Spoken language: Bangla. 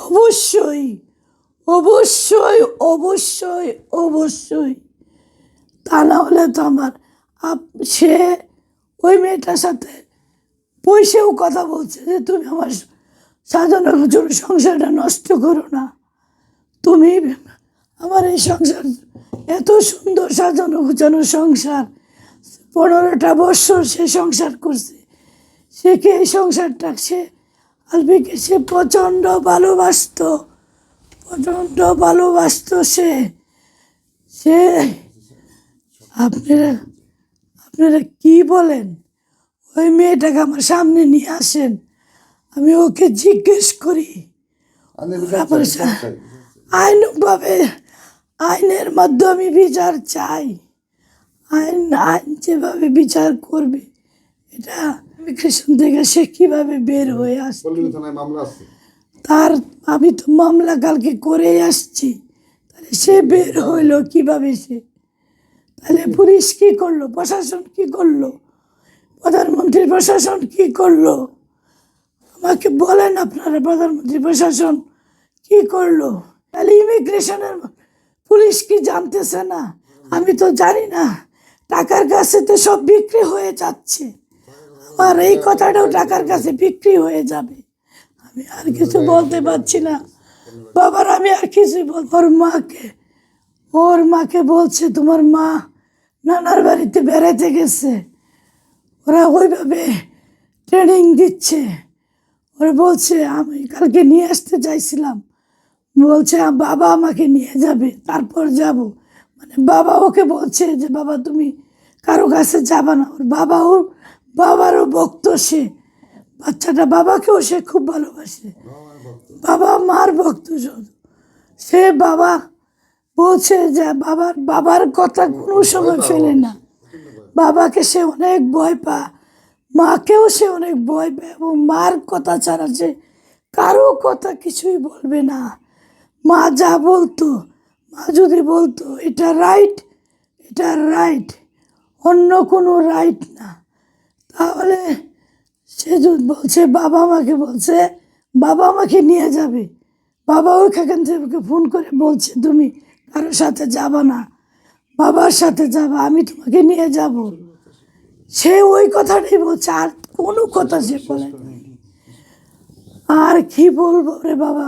অবশ্যই অবশ্যই অবশ্যই অবশ্যই, তা না হলে তো আমার সে ওই মেয়েটার সাথে বসেও কথা বলছে যে তুমি আমার সাজানো গুছানো সংসারটা নষ্ট করো না। তুমি আমার এই সংসার, এত সুন্দর সাজানো গুছানো সংসার, 15টা বৎসর সে সংসার করছে, সে কি এই সংসারটা সে আলবিকে সে প্রচণ্ড ভালোবাসতো, প্রচণ্ড ভালোবাসতো সে সে আপনারা আপনারা কি বলেন? ওই মেয়েটাকে আমার সামনে নিয়ে আসেন, আমি ওকে জিজ্ঞেস করি। আইনভাবে আইনের মাধ্যমে আমি বিচার চাই। আইন আইন যেভাবে বিচার করবে, এটা ইমিগ্রেশন থেকে সে কিভাবে বের হয়ে আসছে তার, আমি তো মামলা কালকে করে আসছি, তাহলে সে বের হইলো কিভাবে? সে তাহলে পুলিশ কি করলো, প্রশাসন কি করলো, প্রধানমন্ত্রী প্রশাসন কি করলো? আমাকে বলেন আপনারা, প্রধানমন্ত্রী প্রশাসন কি করলো? তাহলে ইমিগ্রেশনের পুলিশ কি জানতেছে না? আমি তো জানি না, টাকার কাছে তো সব বিক্রি হয়ে যাচ্ছে, আমার এই কথাটাও টাকার কাছে বিক্রি হয়ে যাবে। আমি আর কিছু বলতে পারছি না বাবার, আমি আর কিছু ওর মাকে বলছে তোমার মা নানার বাড়িতে বেড়াতে গেছে, ওরা ওইভাবে ট্রেনিং দিচ্ছে। ওরা বলছে আমি কালকে নিয়ে আসতে চাইছিলাম, বলছে বাবা আমাকে নিয়ে যাবে তারপর যাব। মানে বাবা ওকে বলছে যে বাবা তুমি কারো কাছে যাবা না। ওর বাবারও ভক্ত সে, বাচ্চাটা বাবাকেও সে খুব ভালোবাসে, বাবা মার ভক্ত শুধু। সে বাবা বলছে যে বাবার কথা কোনো সময় ফেলে না, বাবাকে সে অনেক ভয় পায়, মাকেও সে অনেক ভয় পায়, এবং মার কথা ছাড়া সে কারো কথা কিছুই বলবে না। মা যা বলতো, মা যদি বলতো এটা রাইট, এটা রাইট, অন্য কোনো রাইট না, তাহলে সে যদি বলছে বাবা আমাকে বলছে বাবা আমাকে নিয়ে যাবে, বাবা ওইখান থেকে ফোন করে বলছে তুমি কারোর সাথে যাবা না, বাবার সাথে যাবা, আমি তোমাকে নিয়ে যাব। সে ওই কথাটাই বলছে, আর কোনো কথা সে বলে। আর কি বলবো রে বাবা।